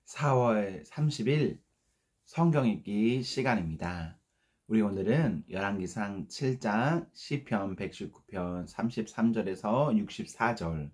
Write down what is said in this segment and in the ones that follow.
4월 30일 성경 읽기 시간입니다. 우리 오늘은 열왕기상 7장 시편 119편 33절에서 64절,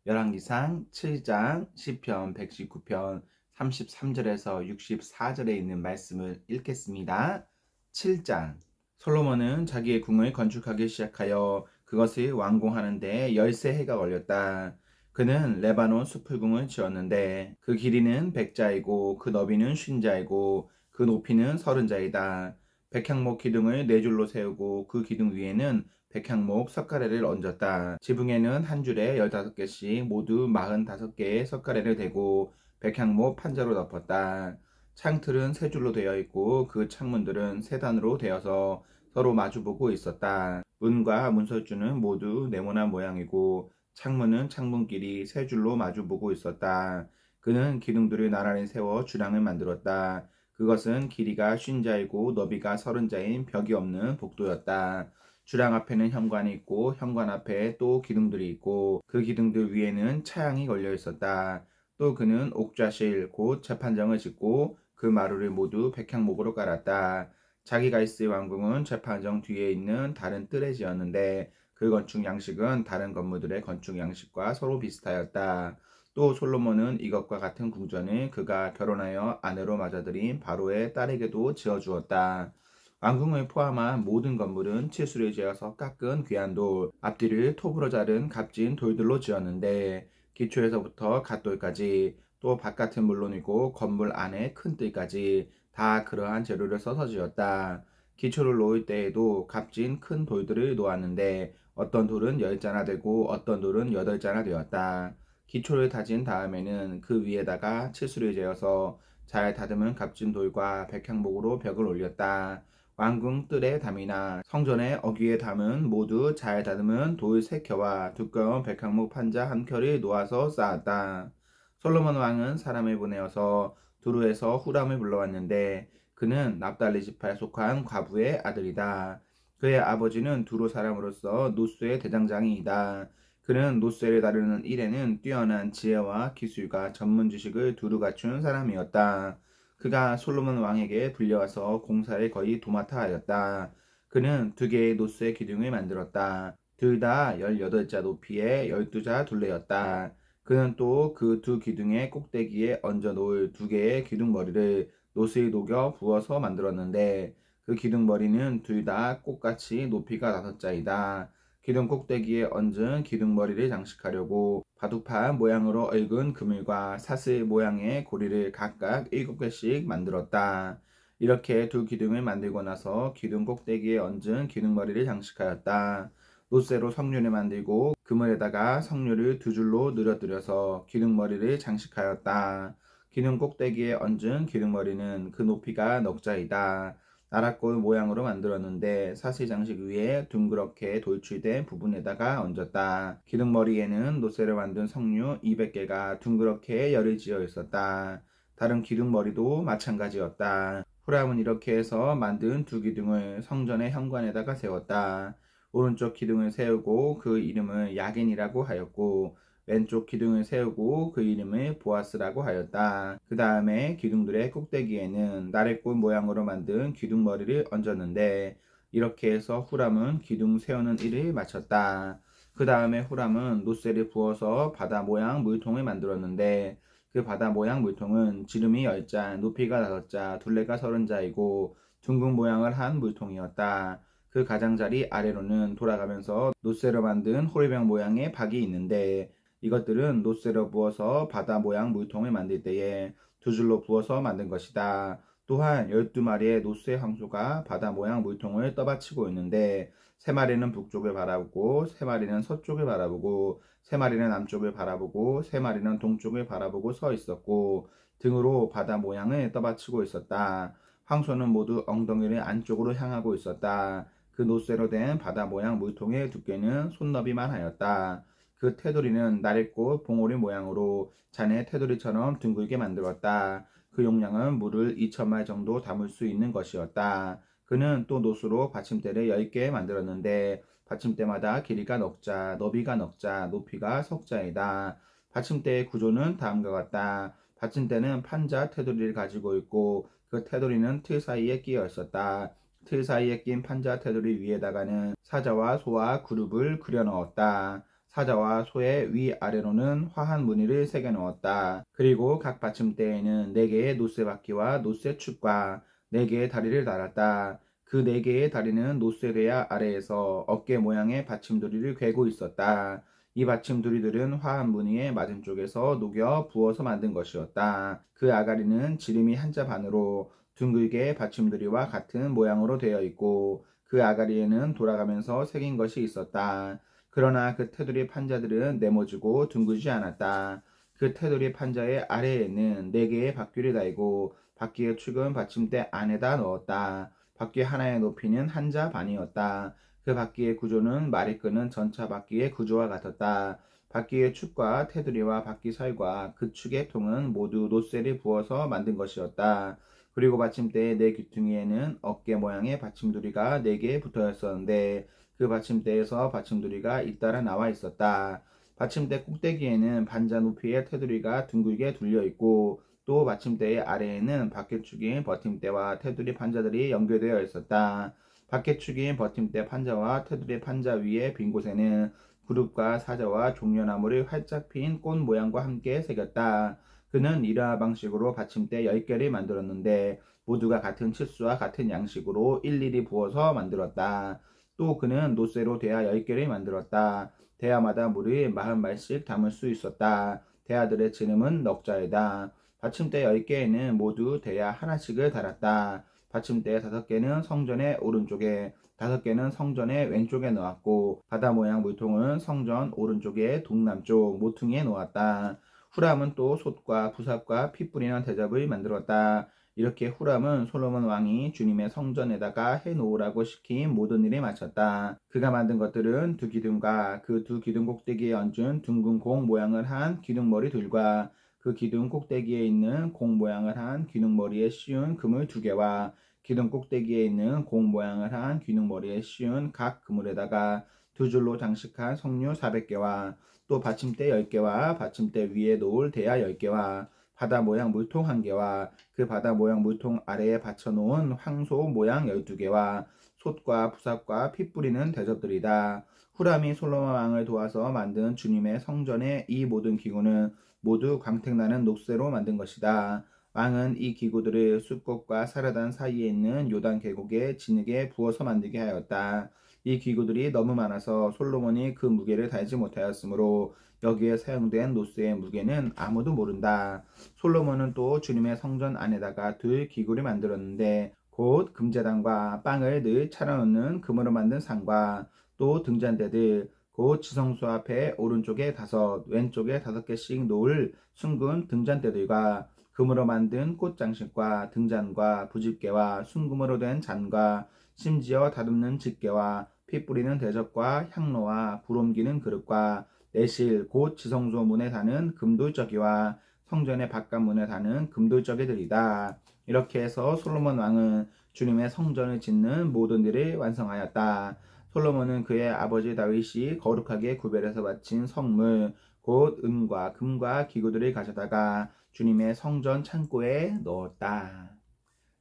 열왕기상 7장 시편 119편 33절에서 64절에 있는 말씀을 읽겠습니다. 7장. 솔로몬은 자기의 궁을 건축하기 시작하여 그것을 완공하는 데 13해가 걸렸다. 그는 레바논 수풀궁을 지었는데 그 길이는 100자이고 그 너비는 50자이고 그 높이는 30자이다. 백향목 기둥을 4줄로 세우고 그 기둥 위에는 백향목 석가래를 얹었다. 지붕에는 한 줄에 15개씩 모두 45개의 석가래를 대고 백향목 판자로 덮었다. 창틀은 3줄로 되어 있고 그 창문들은 3단으로 되어서 서로 마주보고 있었다. 문과 문설주는 모두 네모난 모양이고 창문은 창문끼리 3줄로 마주보고 있었다. 그는 기둥들을 나란히 세워 주랑을 만들었다. 그것은 길이가 50자이고 너비가 30자인 벽이 없는 복도였다. 주랑 앞에는 현관이 있고 현관 앞에 또 기둥들이 있고 그 기둥들 위에는 차양이 걸려 있었다. 또 그는 옥좌실 곧 재판정을 짓고 그 마루를 모두 백향목으로 깔았다. 자기가 있을 왕궁은 재판정 뒤에 있는 다른 뜰에 지었는데 그 건축 양식은 다른 건물들의 건축 양식과 서로 비슷하였다. 또 솔로몬은 이것과 같은 궁전을 그가 결혼하여 아내로 맞아들인 바로의 딸에게도 지어주었다. 왕궁을 포함한 모든 건물은 치수를 지어서 깎은 귀한 돌, 앞뒤를 톱으로 자른 값진 돌들로 지었는데 기초에서부터 갓돌까지 또 바깥은 물론이고 건물 안에 큰 뜰까지 다 그러한 재료를 써서 지었다. 기초를 놓을 때에도 값진 큰 돌들을 놓았는데 어떤 돌은 10자나 되고 어떤 돌은 8자나 되었다. 기초를 다진 다음에는 그 위에다가 치수를 재어서 잘 다듬은 값진 돌과 백향목으로 벽을 올렸다. 왕궁 뜰의 담이나 성전의 어귀에 담은 모두 잘 다듬은 돌 3켜와 두꺼운 백향목 판자 1켜를 놓아서 쌓았다. 솔로몬 왕은 사람을 보내어서 두루에서 후람을 불러왔는데 그는 납달리 지파에 속한 과부의 아들이다. 그의 아버지는 두루 사람으로서 노스의 대장장이이다. 그는 노스를 다루는 일에는 뛰어난 지혜와 기술과 전문 지식을 두루 갖춘 사람이었다. 그가 솔로몬 왕에게 불려와서 공사를 거의 도맡아 하였다. 그는 2개의 노스의 기둥을 만들었다. 둘 다 18자 높이의 12자 둘레였다. 그는 또 그 2기둥의 꼭대기에 얹어 놓을 2개의 기둥머리를 노스에 녹여 부어서 만들었는데 그 기둥머리는 둘 다 꽃같이 높이가 5자이다. 기둥 꼭대기에 얹은 기둥머리를 장식하려고 바둑판 모양으로 얽은 그물과 사슬 모양의 고리를 각각 7개씩 만들었다. 이렇게 2기둥을 만들고 나서 기둥 꼭대기에 얹은 기둥머리를 장식하였다. 노쇠로 석류를 만들고 그물에다가 석류를 2줄로 늘어뜨려서 기둥머리를 장식하였다. 기둥 꼭대기에 얹은 기둥머리는 그 높이가 넉자이다. 나락골 모양으로 만들었는데 사슬 장식 위에 둥그렇게 돌출된 부분에다가 얹었다. 기둥머리에는 노쇠로 만든 석류 200개가 둥그렇게 열을 지어 있었다. 다른 기둥머리도 마찬가지였다. 후람은 이렇게 해서 만든 2기둥을 성전의 현관에다가 세웠다. 오른쪽 기둥을 세우고 그 이름을 야겐이라고 하였고 왼쪽 기둥을 세우고 그 이름을 보아스라고 하였다. 그 다음에 기둥들의 꼭대기에는 나랫골 모양으로 만든 기둥머리를 얹었는데 이렇게 해서 후람은 기둥 세우는 일을 마쳤다. 그 다음에 후람은 노쇠를 부어서 바다 모양 물통을 만들었는데 그 바다 모양 물통은 지름이 10자, 높이가 5자, 둘레가 30자이고 둥근 모양을 한 물통이었다. 그 가장자리 아래로는 돌아가면서 노쇠로 만든 호리병 모양의 박이 있는데 이것들은 노쇠로 부어서 바다 모양 물통을 만들 때에 2줄로 부어서 만든 것이다. 또한 12마리의 노쇠 황소가 바다 모양 물통을 떠받치고 있는데 3마리는 북쪽을 바라보고 3마리는 서쪽을 바라보고 3마리는 남쪽을 바라보고 3마리는 동쪽을 바라보고 서 있었고 등으로 바다 모양을 떠받치고 있었다. 황소는 모두 엉덩이를 안쪽으로 향하고 있었다. 그 노쇠로 된 바다 모양 물통의 두께는 손너비만 하였다. 그 테두리는 나랫꽃 봉오리 모양으로 잔의 테두리처럼 둥글게 만들었다. 그 용량은 물을 2000말 정도 담을 수 있는 것이었다. 그는 또 노수로 받침대를 10개 만들었는데 받침대마다 길이가 넉자, 너비가 넉자, 높이가 석자이다. 받침대의 구조는 다음과 같다. 받침대는 판자 테두리를 가지고 있고 그 테두리는 틀 사이에 끼어 있었다. 틀 사이에 낀 판자 테두리 위에다가는 사자와 소와 그룹을 그려 넣었다. 사자와 소의 위아래로는 화한 무늬를 새겨 넣었다. 그리고 각 받침대에는 4개의 노쇠 바퀴와 노쇠 축과 4개의 다리를 달았다. 그 4개의 다리는 노쇠 대야 아래에서 어깨 모양의 받침두리를 괴고 있었다. 이 받침두리들은 화한 무늬의 맞은쪽에서 녹여 부어서 만든 것이었다. 그 아가리는 지름이 한자 반으로 둥글게 받침두리와 같은 모양으로 되어 있고 그 아가리에는 돌아가면서 새긴 것이 있었다. 그러나 그 테두리 판자들은 네모지고 둥글지 않았다. 그 테두리 판자의 아래에는 4개의 바퀴를 달고 바퀴의 축은 받침대 안에다 넣었다. 바퀴 하나의 높이는 한자 반이었다. 그 바퀴의 구조는 말이 끄는 전차 바퀴의 구조와 같았다. 바퀴의 축과 테두리와 바퀴 살과 그 축의 통은 모두 노쇠를 부어서 만든 것이었다. 그리고 받침대의 4귀퉁이에는 어깨 모양의 받침두리가 4개 붙어 있었는데 그 받침대에서 받침두리가 잇따라 나와 있었다. 받침대 꼭대기에는 반자 높이의 테두리가 둥글게 둘려 있고 또 받침대의 아래에는 바퀴축인 버팀대와 테두리 판자들이 연결되어 있었다. 바퀴축인 버팀대 판자와 테두리 판자 위의 빈 곳에는 그룹과 사자와 종려나무를 활짝 핀 꽃 모양과 함께 새겼다. 그는 이러한 방식으로 받침대 10개를 만들었는데 모두가 같은 치수와 같은 양식으로 일일이 부어서 만들었다. 또 그는 노쇠로 대야 10개를 만들었다. 대야마다 물을 40말씩 담을 수 있었다. 대야들의 지름은 넉 자이다. 받침대 10개에는 모두 대야 하나씩을 달았다. 받침대 5개는 성전의 오른쪽에, 5개는 성전의 왼쪽에 놓았고 바다 모양 물통은 성전 오른쪽의 동남쪽 모퉁이에 놓았다. 후람은 또 솥과 부삽과 피 뿌리는 대접을 만들었다. 이렇게 후람은 솔로몬 왕이 주님의 성전에다가 해놓으라고 시킨 모든 일에 마쳤다. 그가 만든 것들은 2기둥과 그 2기둥 꼭대기에 얹은 둥근 공 모양을 한 기둥머리들과 그 기둥 꼭대기에 있는 공 모양을 한 기둥머리에 씌운 그물 2개와 기둥 꼭대기에 있는 공 모양을 한 기둥머리에 씌운 각 그물에다가 2줄로 장식한 석류 400개와 또 받침대 10개와 받침대 위에 놓을 대야 10개와 바다 모양 물통 1개와 그 바다 모양 물통 아래에 받쳐놓은 황소 모양 12개와 솥과 부삽과 피 뿌리는 대접들이다. 후람이 솔로몬 왕을 도와서 만든 주님의 성전의 이 모든 기구는 모두 광택나는 녹쇠로 만든 것이다. 왕은 이 기구들을 숲꽃과 사르단 사이에 있는 요단 계곡의 진흙에 부어서 만들게 하였다. 이 기구들이 너무 많아서 솔로몬이 그 무게를 달지 못하였으므로 여기에 사용된 노쇠의 무게는 아무도 모른다. 솔로몬은 또 주님의 성전 안에다가 2 기구를 만들었는데 곧 금제단과 빵을 늘 차려놓는 금으로 만든 상과 또 등잔대들 곧 지성소 앞에 오른쪽에 5 왼쪽에 5개씩 놓을 숭근 등잔대들과 금으로 만든 꽃장식과 등잔과 부집개와 순금으로 된 잔과 심지어 다듬는 집게와 피 뿌리는 대접과 향로와 불 옮기는 그릇과 내실 곧 지성소 문에 다는 금돌저기와 성전의 바깥문에 다는 금돌저기들이다. 이렇게 해서 솔로몬 왕은 주님의 성전을 짓는 모든 일을 완성하였다. 솔로몬은 그의 아버지 다윗이 거룩하게 구별해서 바친 성물 곧 은과 금과 기구들을 가져다가 주님의 성전 창고에 넣었다.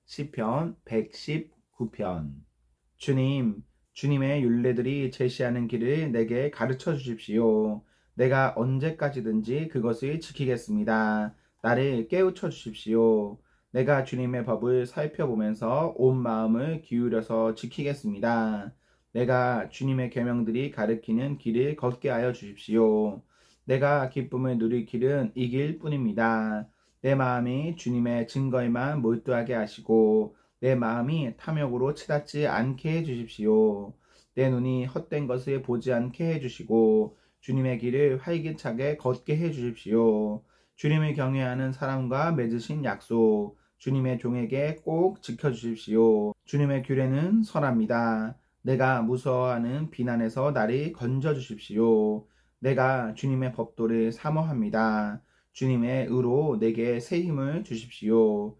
시편 119편. 주님, 주님의 율례들이 제시하는 길을 내게 가르쳐 주십시오. 내가 언제까지든지 그것을 지키겠습니다. 나를 깨우쳐 주십시오. 내가 주님의 법을 살펴보면서 온 마음을 기울여서 지키겠습니다. 내가 주님의 계명들이 가르치는 길을 걷게 하여 주십시오. 내가 기쁨을 누릴 길은 이 길뿐입니다. 내 마음이 주님의 증거에만 몰두하게 하시고 내 마음이 탐욕으로 치닫지 않게 해주십시오. 내 눈이 헛된 것을 보지 않게 해주시고 주님의 길을 활기차게 걷게 해주십시오. 주님을 경외하는 사람과 맺으신 약속 주님의 종에게 꼭 지켜주십시오. 주님의 규례는 선합니다. 내가 무서워하는 비난에서 나를 건져주십시오. 내가 주님의 법도를 사모합니다. 주님의 의로 내게 새 힘을 주십시오.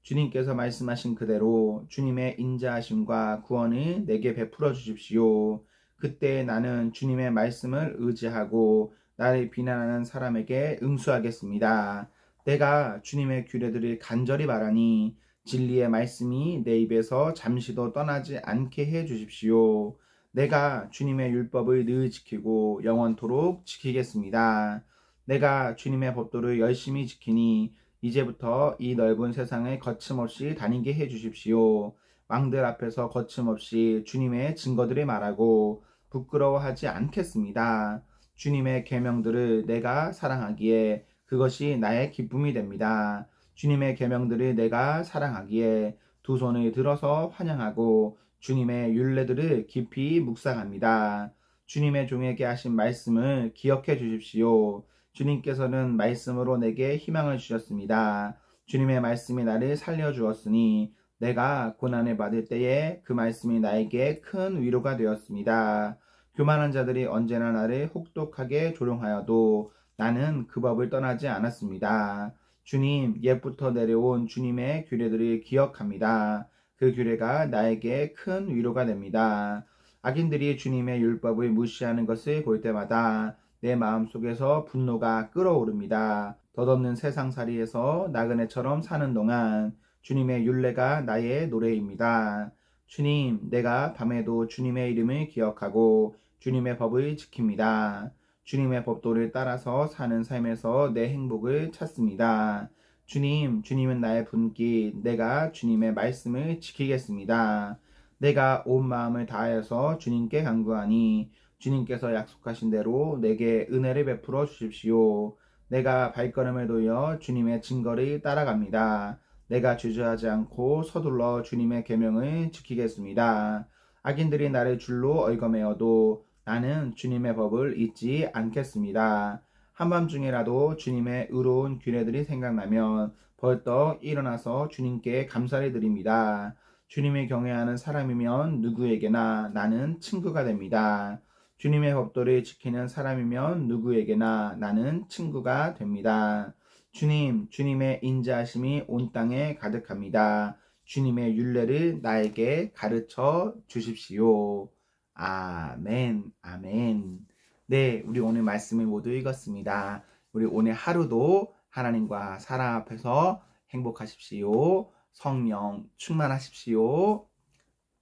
주님께서 말씀하신 그대로 주님의 인자하심과 구원을 내게 베풀어 주십시오. 그때 나는 주님의 말씀을 의지하고 나를 비난하는 사람에게 응수하겠습니다. 내가 주님의 규례들을 간절히 말하니 진리의 말씀이 내 입에서 잠시도 떠나지 않게 해 주십시오. 내가 주님의 율법을 늘 지키고 영원토록 지키겠습니다. 내가 주님의 법도를 열심히 지키니 이제부터 이 넓은 세상을 거침없이 다니게 해 주십시오. 왕들 앞에서 거침없이 주님의 증거들을 말하고 부끄러워하지 않겠습니다. 주님의 계명들을 내가 사랑하기에 그것이 나의 기쁨이 됩니다. 주님의 계명들을 내가 사랑하기에 두 손을 들어서 환영하고 주님의 율례들을 깊이 묵상합니다. 주님의 종에게 하신 말씀을 기억해 주십시오. 주님께서는 말씀으로 내게 희망을 주셨습니다. 주님의 말씀이 나를 살려주었으니 내가 고난을 받을 때에 그 말씀이 나에게 큰 위로가 되었습니다. 교만한 자들이 언제나 나를 혹독하게 조롱하여도 나는 그 법을 떠나지 않았습니다. 주님, 옛부터 내려온 주님의 규례들을 기억합니다. 그 규례가 나에게 큰 위로가 됩니다. 악인들이 주님의 율법을 무시하는 것을 볼 때마다 내 마음속에서 분노가 끓어오릅니다. 덧없는 세상살이에서 나그네처럼 사는 동안 주님의 율례가 나의 노래입니다. 주님, 내가 밤에도 주님의 이름을 기억하고 주님의 법을 지킵니다. 주님의 법도를 따라서 사는 삶에서 내 행복을 찾습니다. 주님, 주님은 나의 분깃, 내가 주님의 말씀을 지키겠습니다. 내가 온 마음을 다하여서 주님께 간구하니 주님께서 약속하신 대로 내게 은혜를 베풀어 주십시오. 내가 발걸음을 돌려 주님의 증거를 따라갑니다. 내가 주저하지 않고 서둘러 주님의 계명을 지키겠습니다. 악인들이 나를 줄로 얽어매어도 나는 주님의 법을 잊지 않겠습니다. 한밤중이라도 주님의 의로운 규례들이 생각나면 벌떡 일어나서 주님께 감사를 드립니다. 주님을 경외하는 사람이면 누구에게나 나는 친구가 됩니다. 주님의 법도를 지키는 사람이면 누구에게나 나는 친구가 됩니다. 주님, 주님의 인자하심이 온 땅에 가득합니다. 주님의 율례를 나에게 가르쳐 주십시오. 아멘, 아멘. 네, 우리 오늘 말씀을 모두 읽었습니다. 우리 오늘 하루도 하나님과 사랑 앞에서 행복하십시오. 성령 충만하십시오.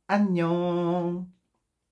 안녕.